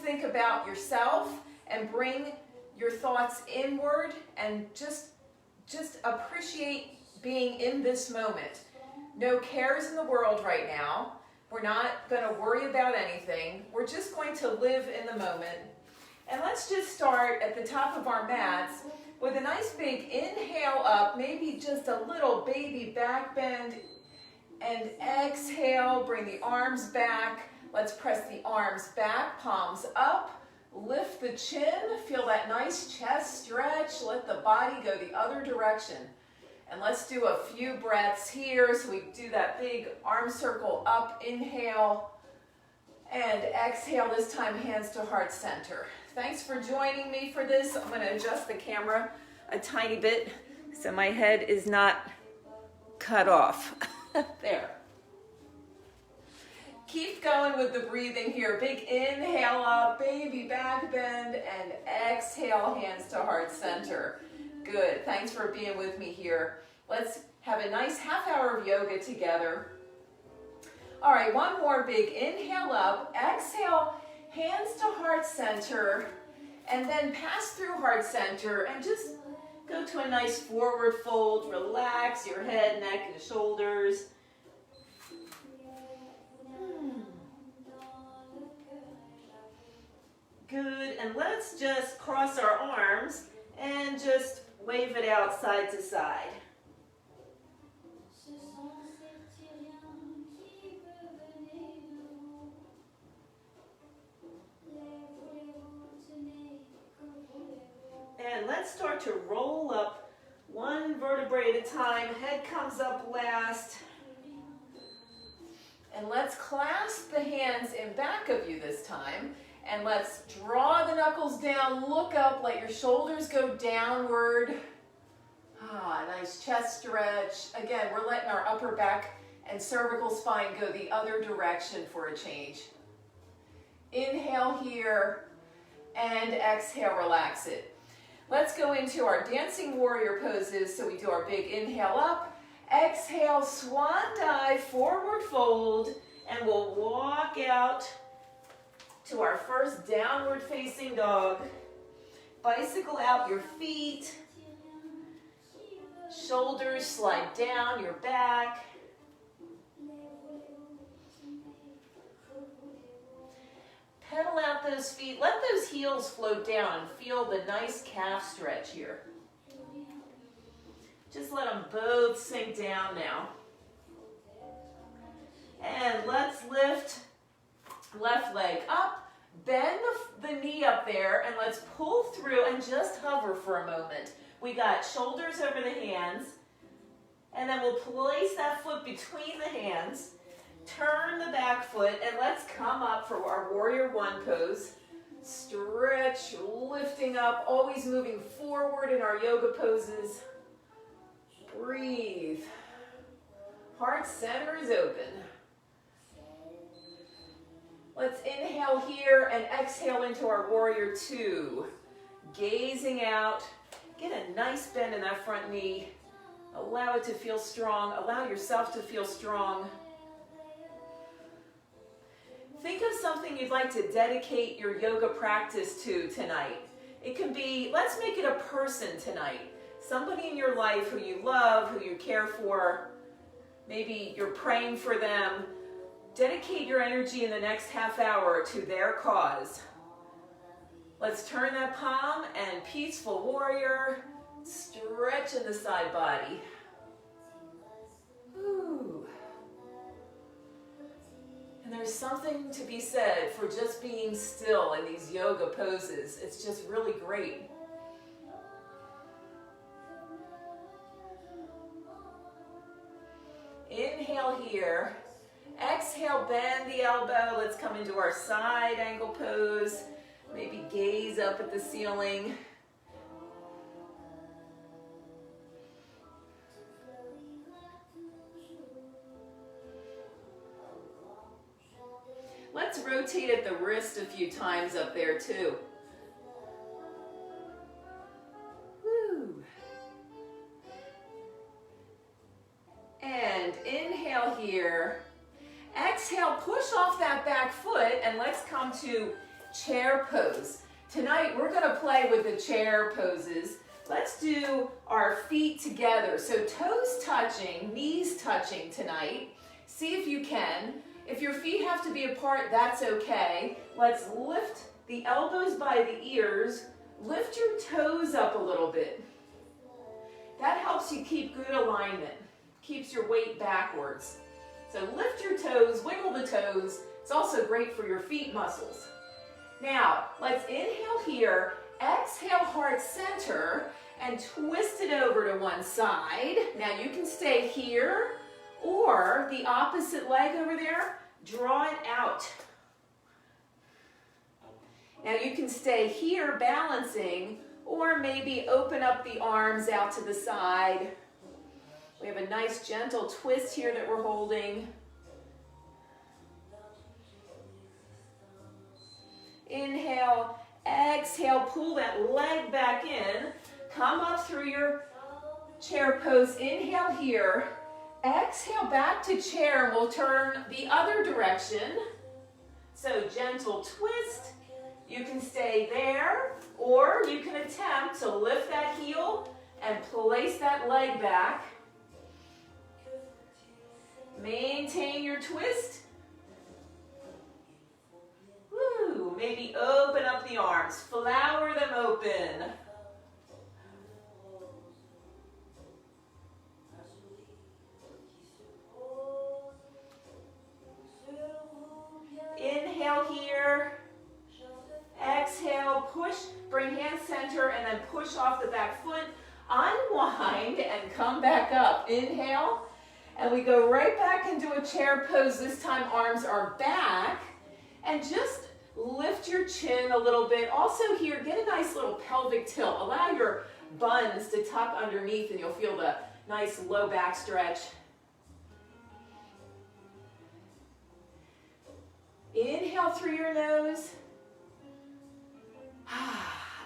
think about yourself and bring your thoughts inward and just appreciate being in this moment. No cares in the world right now. We're not going to worry about anything. We're just going to live in the moment. And let's just start at the top of our mats with a nice big inhale up, maybe just a little baby back bend, and exhale, bring the arms back. Let's press the arms back, palms up, lift the chin, feel that nice chest stretch, let the body go the other direction. And let's do a few breaths here. So we do that big arm circle up, inhale, and exhale, this time hands to heart center. Thanks for joining me for this. I'm going to adjust the camera a tiny bit so my head is not cut off. There. Keep going with the breathing here. Big inhale up, baby back bend, and exhale, hands to heart center. Good. Thanks for being with me here. Let's have a nice half hour of yoga together. All right, one more big inhale up, exhale, hands to heart center, and then pass through heart center and just go to a nice forward fold. Relax your head, neck, and shoulders. Good, and let's just cross our arms and just wave it out side to side. And let's start to roll up one vertebrae at a time. Head comes up last. And let's clasp the hands in back of you this time. And let's draw the knuckles down, look up, let your shoulders go downward. Nice chest stretch. Again, we're letting our upper back and cervical spine go the other direction for a change. Inhale here and exhale, relax it. Let's go into our dancing warrior poses. So we do our big inhale up, exhale, swan dive, forward fold, and we'll walk out to our first downward facing dog. Bicycle out your feet. Shoulders slide down your back. Pedal out those feet. Let those heels float down and feel the nice calf stretch here. Just let them both sink down now. And let's lift left leg up, bend the knee up there, and let's pull through and just hover for a moment. We got shoulders over the hands, and then we'll place that foot between the hands, turn the back foot, and let's come up for our warrior one pose. Stretch, lifting up, always moving forward in our yoga poses. Breathe. Heart center is open. Let's inhale here and exhale into our warrior two. Gazing out. Get a nice bend in that front knee. Allow it to feel strong. Allow yourself to feel strong. Think of something you'd like to dedicate your yoga practice to tonight. It can be, let's make it a person tonight. Somebody in your life who you love, who you care for. Maybe you're praying for them. Dedicate your energy in the next half hour to their cause. Let's turn that palm and peaceful warrior. Stretch in the side body. Ooh. And there's something to be said for just being still in these yoga poses. It's just really great. Inhale here. Exhale, bend the elbow. Let's come into our side angle pose. Maybe gaze up at the ceiling. Let's rotate at the wrist a few times up there too. Woo. And inhale here. Exhale, push off that back foot and let's come to chair pose. Tonight we're gonna play with the chair poses. Let's do our feet together. So toes touching, knees touching tonight. See if you can. If your feet have to be apart, that's okay. Let's lift the elbows by the ears. Lift your toes up a little bit. That helps you keep good alignment. Keeps your weight backwards. So lift your toes, wiggle the toes. It's also great for your feet muscles. Now, let's inhale here. Exhale, heart center, and twist it over to one side. Now you can stay here, or the opposite leg over there, draw it out. Now you can stay here balancing, or maybe open up the arms out to the side. We have a nice gentle twist here that we're holding. Inhale, exhale, pull that leg back in. Come up through your chair pose. Inhale here. Exhale back to chair, and we'll turn the other direction. So gentle twist. You can stay there, or you can attempt to lift that heel and place that leg back. Maintain your twist. Woo, maybe open up the arms, flower them open. Inhale here. Exhale, push, bring hand center, and then push off the back foot. Unwind and come back up. Inhale, and we go right back into a chair pose. This time arms are back, and just lift your chin a little bit. Also here, get a nice little pelvic tilt. Allow your buns to tuck underneath, and you'll feel the nice low back stretch. Inhale through your nose.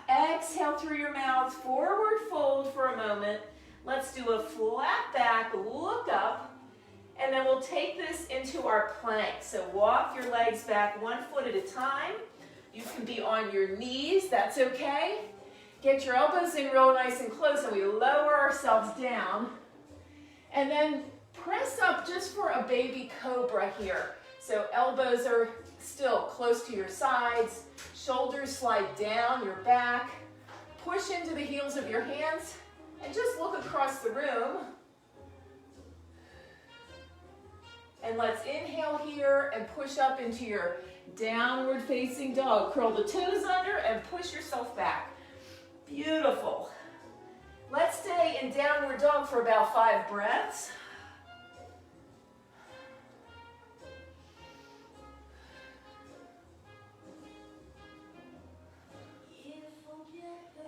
Exhale through your mouth, forward fold for a moment. Let's do a flat back, look up, and then we'll take this into our plank. So walk your legs back 1 foot at a time. You can be on your knees, that's okay. Get your elbows in real nice and close, and we lower ourselves down. And then press up just for a baby cobra here. So elbows are still close to your sides. Shoulders slide down your back. Push into the heels of your hands and just look across the room. And let's inhale here and push up into your downward facing dog. Curl the toes under and push yourself back. Beautiful. Let's stay in downward dog for about 5 breaths.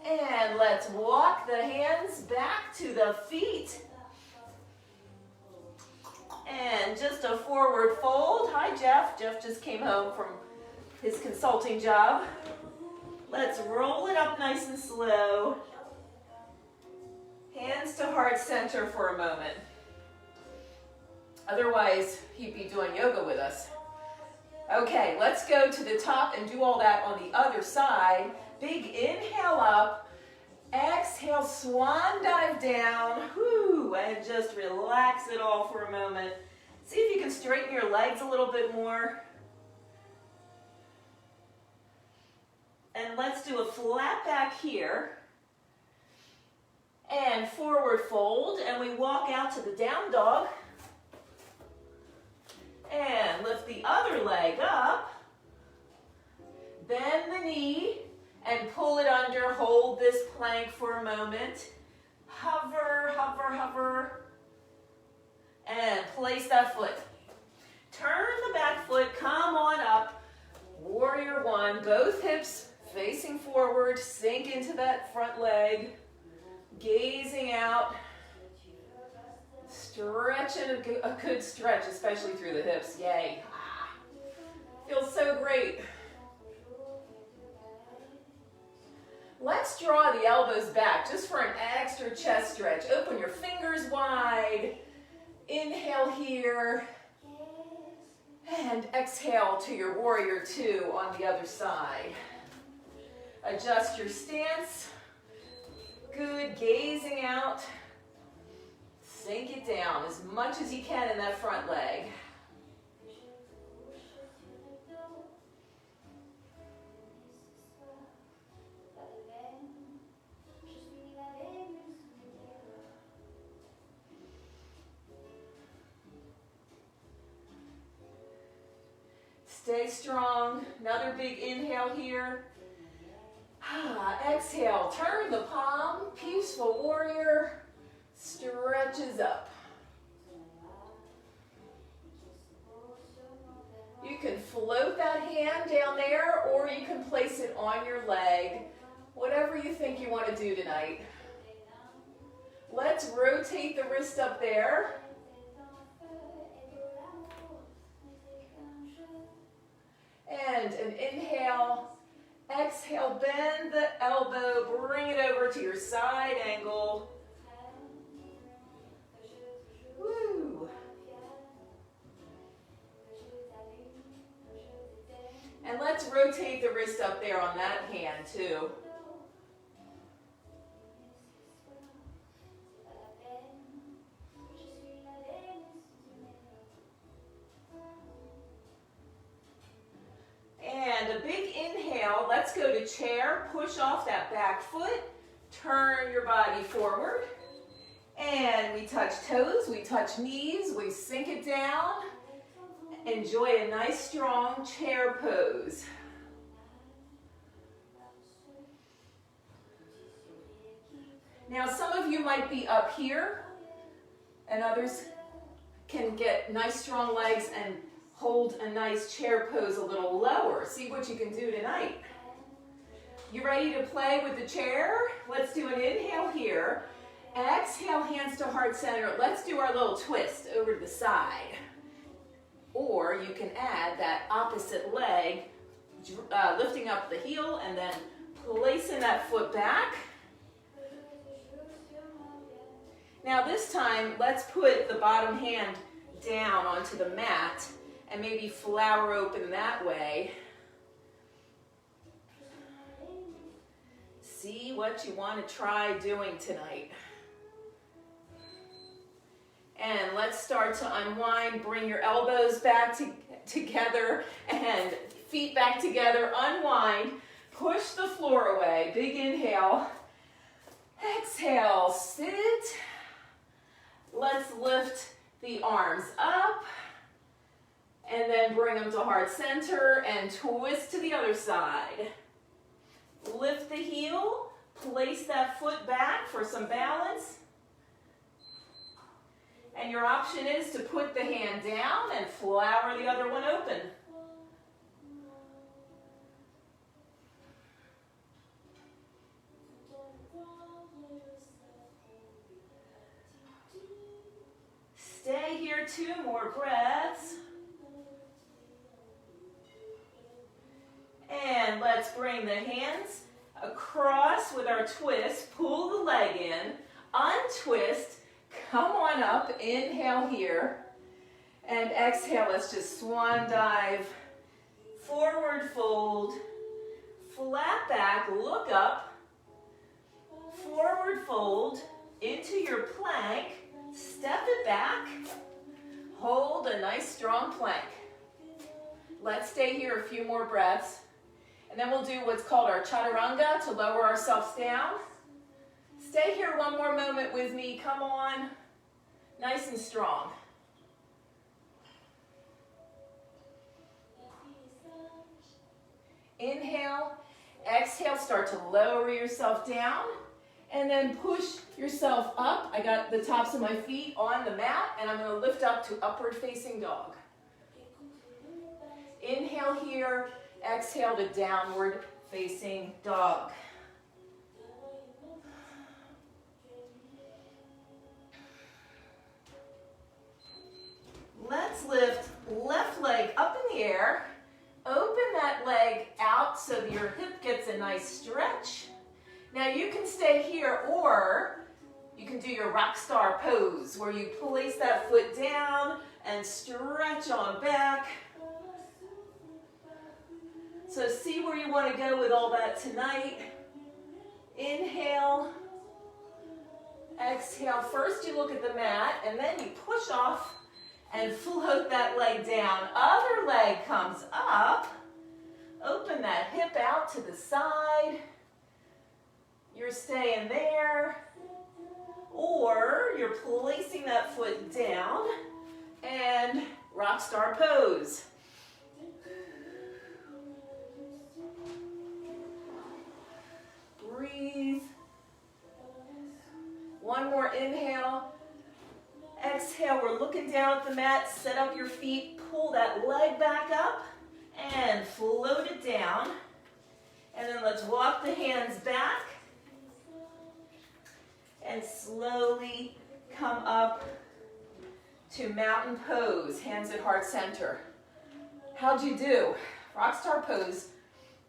And let's walk the hands back to the feet. And just a forward fold. Hi, Jeff. Jeff just came home from his consulting job. Let's roll it up nice and slow. Hands to heart center for a moment. Otherwise, he'd be doing yoga with us. Okay, let's go to the top and do all that on the other side. Big inhale up, exhale, swan dive down, whoo, and just relax it all for a moment. See if you can straighten your legs a little bit more. And let's do a flat back here. And forward fold, and we walk out to the down dog. And lift the other leg up. Bend the knee. And pull it under, hold this plank for a moment. Hover, hover, hover. And place that foot. Turn the back foot, come on up. Warrior 1, both hips facing forward, sink into that front leg. Gazing out. Stretching a good stretch, especially through the hips. Yay. Feels so great. Let's draw the elbows back just for an extra chest stretch. Open your fingers wide. Inhale here. And exhale to your warrior two on the other side. Adjust your stance. Good, gazing out. Sink it down as much as you can in that front leg. Stay strong. Another big inhale here. Exhale, turn the palm, peaceful warrior, stretches up. You can float that hand down there or you can place it on your leg, whatever you think you want to do tonight. Let's rotate the wrist up there. And an inhale. Exhale, bend the elbow, bring it over to your side angle. Woo. And let's rotate the wrist up there on that hand too. And a big inhale, let's go to chair, push off that back foot, turn your body forward, and we touch toes, we touch knees, we sink it down, enjoy a nice strong chair pose. Now some of you might be up here, and others can get nice strong legs and hold a nice chair pose a little lower. See what you can do tonight. You ready to play with the chair? Let's do an inhale here. Exhale, hands to heart center. Let's do our little twist over to the side. Or you can add that opposite leg, lifting up the heel and then placing that foot back. Now this time, let's put the bottom hand down onto the mat and maybe flower open that way. See what you want to try doing tonight. And let's start to unwind. Bring your elbows back together and feet back together. Unwind. Push the floor away. Big inhale. Exhale. Sit. Let's lift the arms up. And then bring them to heart center and twist to the other side. Lift the heel, place that foot back for some balance. And your option is to put the hand down and flower the other one open. Stay here, 2 more breaths. And let's bring the hands across with our twist. Pull the leg in, untwist, come on up, inhale here, and exhale. Let's just swan dive, forward fold, flat back, look up, forward fold, into your plank, step it back, hold a nice strong plank. Let's stay here a few more breaths. And then we'll do what's called our chaturanga to lower ourselves down. Stay here one more moment with me. Come on. Nice and strong. Inhale. Exhale. Start to lower yourself down. And then push yourself up. I got the tops of my feet on the mat. And I'm going to lift up to upward facing dog. Inhale here. Exhale to downward facing dog. Let's lift left leg up in the air. Open that leg out so that your hip gets a nice stretch. Now you can stay here or you can do your rock star pose where you place that foot down and stretch on back. where you want to go with all that tonight. Inhale. Exhale. First you look at the mat and then you push off and float that leg down. Other leg comes up. Open that hip out to the side. You're staying there. Or you're placing that foot down and rock star pose. Breathe. One more inhale. Exhale, we're looking down at the mat. Set up your feet. Pull that leg back up and float it down. And then let's walk the hands back. And slowly come up to mountain pose, hands at heart center. How'd you do? Rockstar pose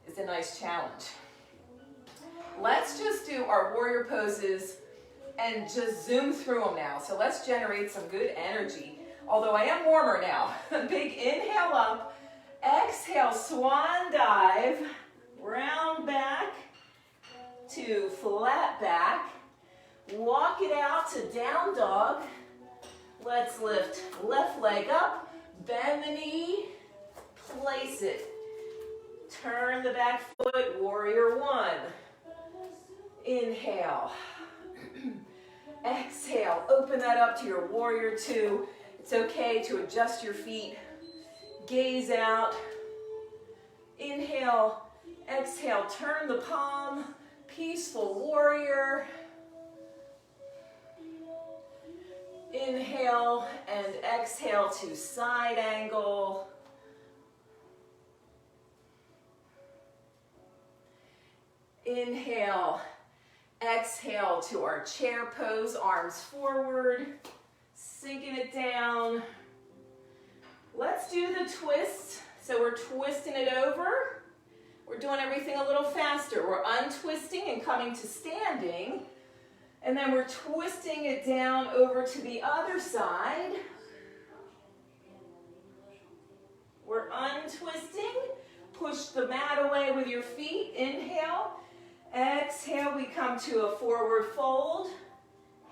is a nice challenge. Let's just do our warrior poses and just zoom through them now. So let's generate some good energy. Although I am warmer now. Big inhale up, exhale, swan dive, round back to flat back. Walk it out to down dog. Let's lift left leg up, bend the knee, place it. Turn the back foot, warrior one. Inhale. Exhale, open that up to your warrior two. It's okay to adjust your feet. Gaze out. Inhale, exhale, turn the palm. Peaceful warrior. Inhale and exhale to side angle. Inhale, exhale to our chair pose, arms forward, sinking it down. Let's do the twist. So we're twisting it over. We're doing everything a little faster. We're untwisting and coming to standing. And then we're twisting it down over to the other side. We're untwisting. Push the mat away with your feet. Inhale. Exhale, we come to a forward fold.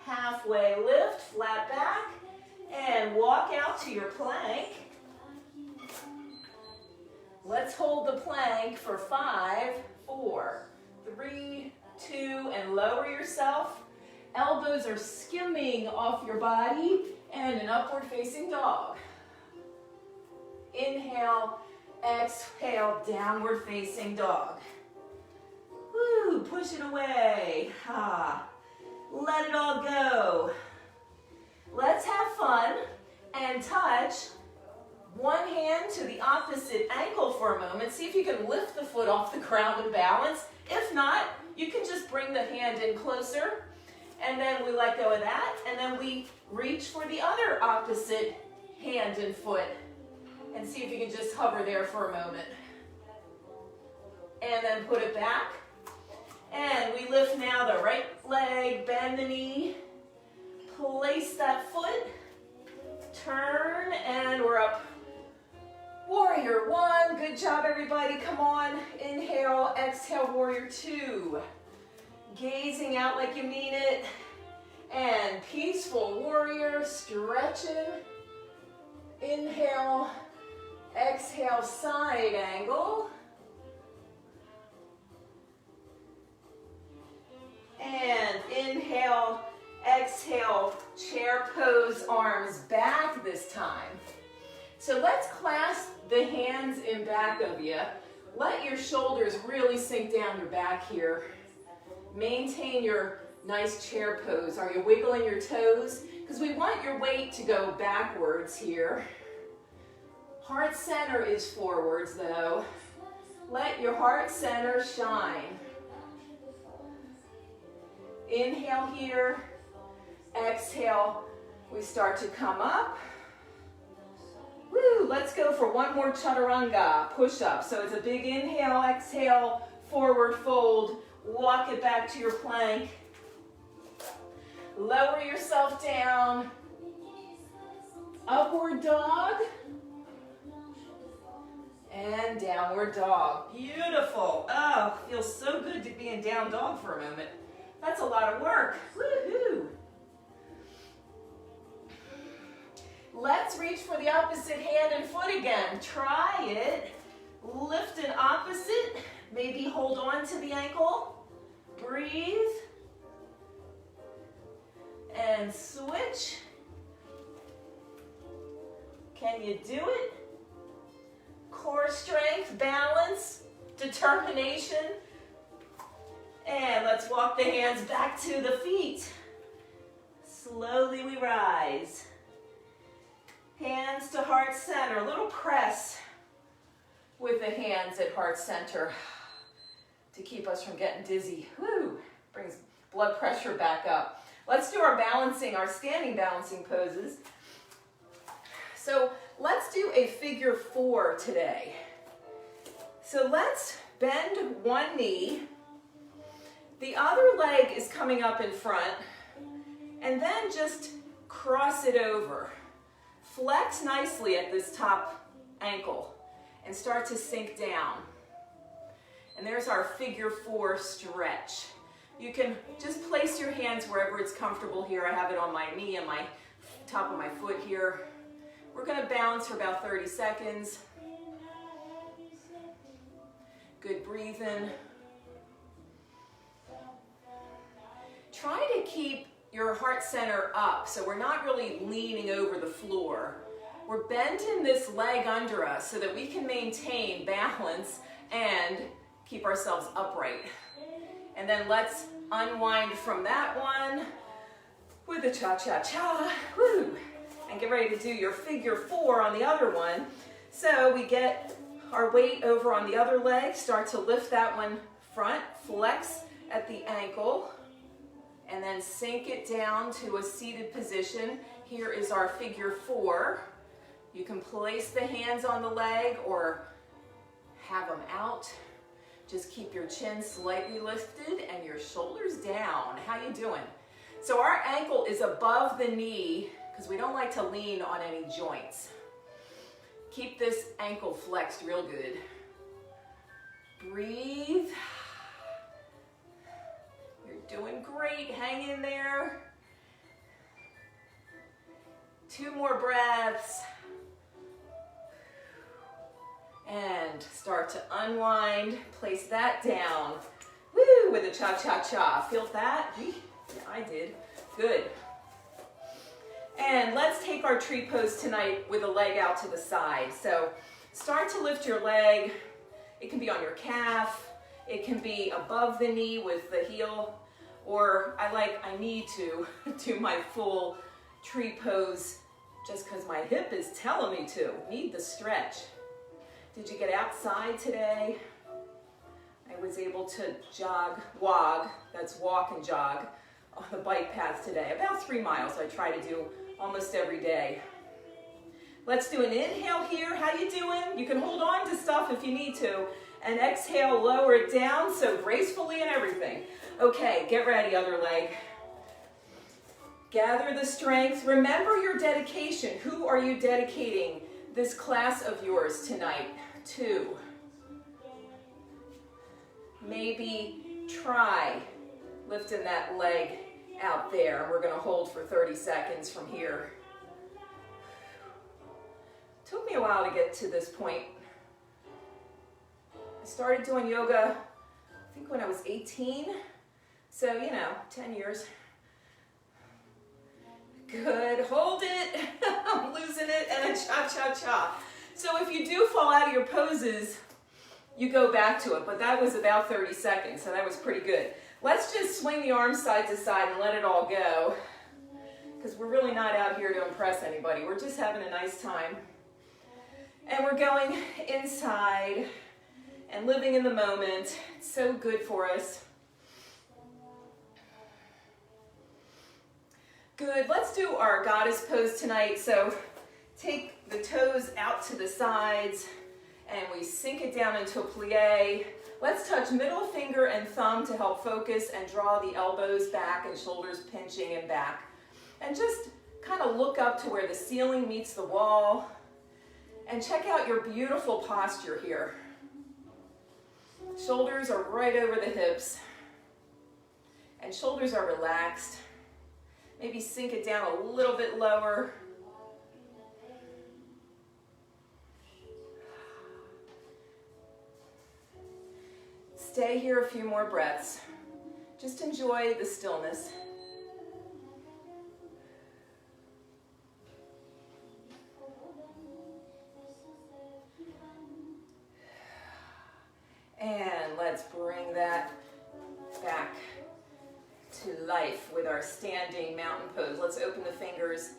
Halfway lift, flat back. And walk out to your plank. Let's hold the plank for 5, 4, 3, 2, and lower yourself. Elbows are skimming off your body, and an upward facing dog. Inhale, exhale, downward facing dog. Woo, push it away. Ha. Let it all go. Let's have fun and touch one hand to the opposite ankle for a moment. See if you can lift the foot off the ground and balance. If not, you can just bring the hand in closer. And then we let go of that, and then we reach for the other opposite hand and foot. And see if you can just hover there for a moment. And then put it back. And we lift now the right leg, bend the knee. Place that foot. Turn, and we're up. Warrior one, good job everybody, come on. Inhale, exhale, warrior two. Gazing out like you mean it. And peaceful warrior, stretching. Inhale, exhale, side angle. And inhale, exhale, chair pose, arms back this time. So let's clasp the hands in back of you. Let your shoulders really sink down your back here. Maintain your nice chair pose. Are you wiggling your toes? Because we want your weight to go backwards here. Heart center is forwards though. Let your heart center shine. Inhale here. Exhale. We start to come up. Woo, let's go for one more chaturanga, push up. So it's a big inhale, exhale, forward fold. Walk it back to your plank. Lower yourself down. Upward dog. And downward dog. Beautiful. Oh, feels so good to be in down dog for a moment. That's a lot of work. Woohoo! Let's reach for the opposite hand and foot again. Try it. Lift an opposite. Maybe hold on to the ankle. Breathe. And switch. Can you do it? Core strength, balance, determination. And let's walk the hands back to the feet. Slowly we rise. Hands to heart center, a little press with the hands at heart center to keep us from getting dizzy. Woo! Brings blood pressure back up. Let's do our balancing, our standing balancing poses. So let's do a figure 4 today. So let's bend one knee. The other leg is coming up in front, and then just cross it over. Flex nicely at this top ankle and start to sink down. And there's our figure 4 stretch. You can just place your hands wherever it's comfortable here. I have it on my knee and my top of my foot here. We're going to balance for about 30 seconds. Good breathing. Try to keep your heart center up, so we're not really leaning over the floor. We're bending this leg under us so that we can maintain balance and keep ourselves upright. And then let's unwind from that one with a cha-cha-cha. Woo! And get ready to do your figure 4 on the other one. So we get our weight over on the other leg, start to lift that one front, flex at the ankle, and then sink it down to a seated position. Here is our figure 4. You can place the hands on the leg or have them out. Just keep your chin slightly lifted and your shoulders down. How you doing? So our ankle is above the knee because we don't like to lean on any joints. Keep this ankle flexed real good. Breathe. You're doing great. Hang in there. 2 more breaths. And start to unwind. Place that down. Woo, with a cha-cha-cha. Feel that? Yeah, I did. Good. And let's take our tree pose tonight with a leg out to the side. So start to lift your leg. It can be on your calf. It can be above the knee with the heel. Or I need to do my full tree pose just because my hip is telling me to. Need the stretch. Did you get outside today? I was able to walk, that's walk and jog, on the bike path today. About 3 miles I try to do almost every day. Let's do an inhale here. How you doing? You can hold on to stuff if you need to. And exhale, lower it down, so gracefully and everything. Okay, get ready, other leg. Gather the strength. Remember your dedication. Who are you dedicating this class of yours tonight to? Maybe try lifting that leg out there. We're going to hold for 30 seconds from here. Took me a while to get to this point. I started doing yoga, I think when I was 18. So, 10 years. Good, hold it. I'm losing it, and a cha-cha-cha. So if you do fall out of your poses, you go back to it, but that was about 30 seconds, so that was pretty good. Let's just swing the arms side to side and let it all go, because we're really not out here to impress anybody. We're just having a nice time. And we're going inside and living in the moment. It's so good for us. Good, let's do our goddess pose tonight. So take the toes out to the sides and we sink it down into a plie. Let's touch middle finger and thumb to help focus and draw the elbows back and shoulders pinching and back. And just kind of look up to where the ceiling meets the wall And check out your beautiful posture here. Shoulders are right over the hips. And shoulders are relaxed. Maybe sink it down a little bit lower. Stay here a few more breaths. Just enjoy the stillness. And let's bring that back to life with our standing mountain pose. Let's open the fingers.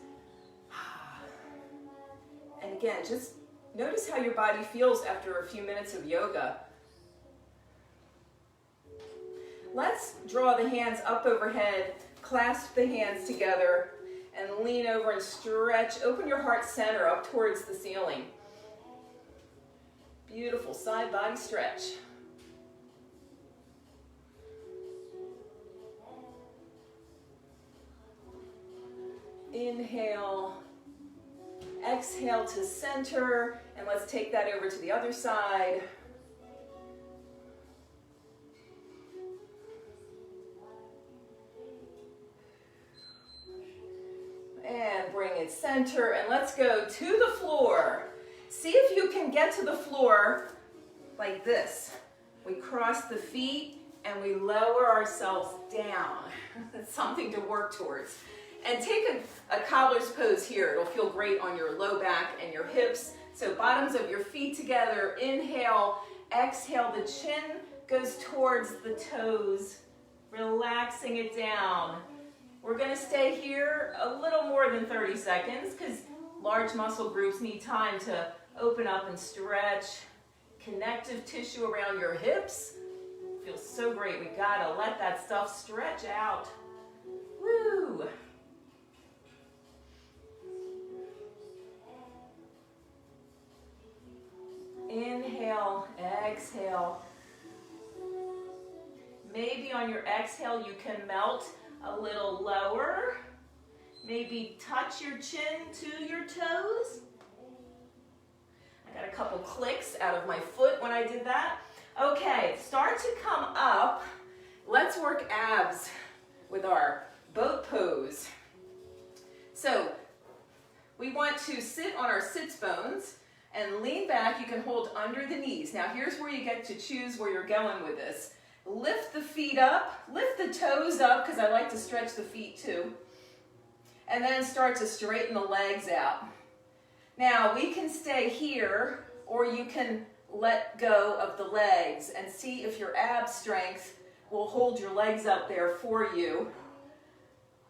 And again, just notice how your body feels after a few minutes of yoga. Let's draw the hands up overhead, clasp the hands together, and lean over and stretch. Open your heart center up towards the ceiling. Beautiful side body stretch. Inhale, exhale to center, and let's take that over to the other side. And bring it center, and let's go to the floor. See if you can get to the floor like this. We cross the feet and we lower ourselves down. That's something to work towards. And take a cobbler's pose here. It'll feel great on your low back and your hips. So bottoms of your feet together. Inhale, exhale. The chin goes towards the toes, relaxing it down. We're going to stay here a little more than 30 seconds because large muscle groups need time to open up and stretch. Connective tissue around your hips. Feels so great. We got to let that stuff stretch out. Woo! Inhale, exhale. Maybe on your exhale you can melt a little lower. Maybe touch your chin to your toes. I got a couple clicks out of my foot when I did that. Okay, start to come up. Let's work abs with our boat pose. So we want to sit on our sits bones and lean back. You can hold under the knees. Now here's where you get to choose where you're going with this. Lift the feet up, lift the toes up because I like to stretch the feet too. And then start to straighten the legs out. Now we can stay here or you can let go of the legs and see if your ab strength will hold your legs up there for you.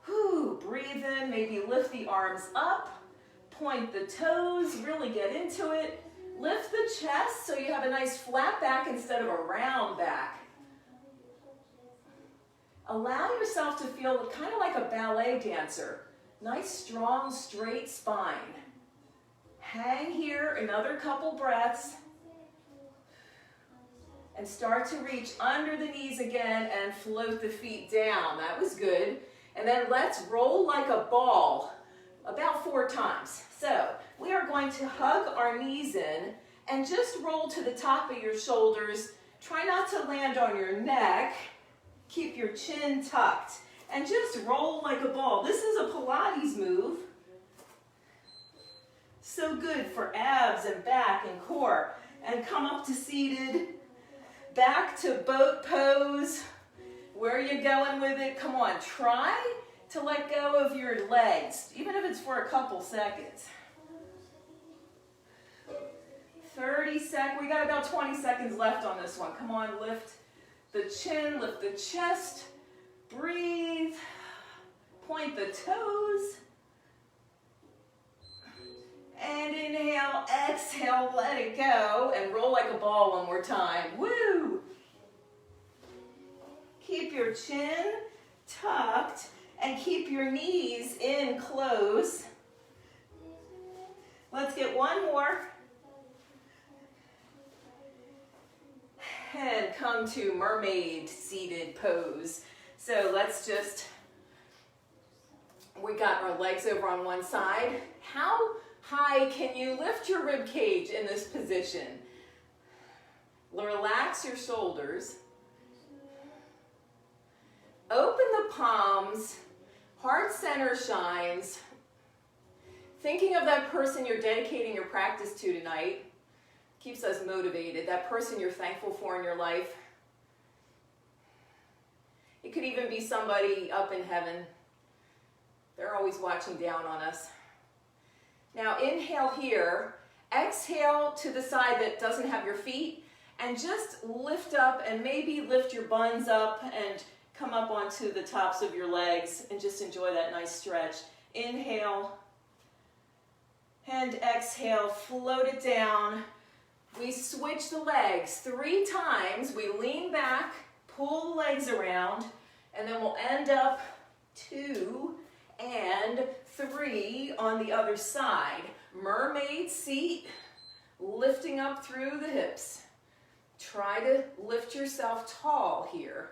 Whew, breathe in, maybe lift the arms up, point the toes, really get into it. Lift the chest so you have a nice flat back instead of a round back. Allow yourself to feel kind of like a ballet dancer. Nice, strong, straight spine. Hang here another couple breaths. And start to reach under the knees again and float the feet down. That was good. And then let's roll like a ball about 4 times. So we are going to hug our knees in and just roll to the top of your shoulders. Try not to land on your neck. Keep your chin tucked and just roll like a ball. This is a Pilates move. So good for abs and back and core. And come up to seated. Back to boat pose. Where are you going with it? Come on, try to let go of your legs, even if it's for a couple seconds. 30 seconds. We got about 20 seconds left on this one. Come on, lift the chin, lift the chest, breathe, point the toes, and inhale, exhale, let it go, and roll like a ball one more time. Woo! Keep your chin tucked and keep your knees in close. Let's get one more. And come to mermaid seated pose. So let's just, we got our legs over on one side. How Hi, can you lift your rib cage in this position? Relax your shoulders. Open the palms. Heart center shines. Thinking of that person you're dedicating your practice to tonight keeps us motivated. That person you're thankful for in your life. It could even be somebody up in heaven. They're always watching down on us. Now inhale here. Exhale to the side that doesn't have your feet. And just lift up and maybe lift your buns up and come up onto the tops of your legs and just enjoy that nice stretch. Inhale and exhale. Float it down. We switch the legs 3 times. We lean back, pull the legs around, and then we'll end up 2 and 3 on the other side. Mermaid seat, lifting up through the hips. Try to lift yourself tall here.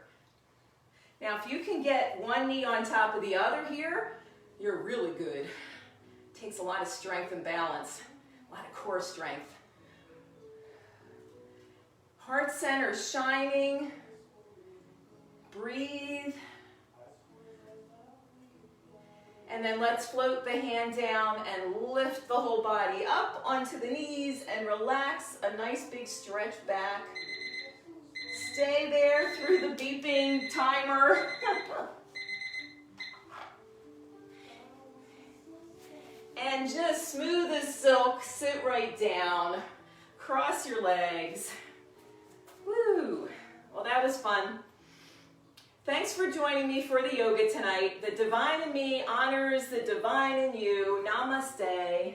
Now, if you can get one knee on top of the other here, you're really good. It takes a lot of strength and balance, a lot of core strength. Heart center shining. Breathe. And then let's float the hand down and lift the whole body up onto the knees and relax. A nice big stretch back. Stay there through the beeping timer. And just smooth as silk, sit right down. Cross your legs. Woo! Well, that was fun. Thanks for joining me for the yoga tonight. The divine in me honors the divine in you. Namaste.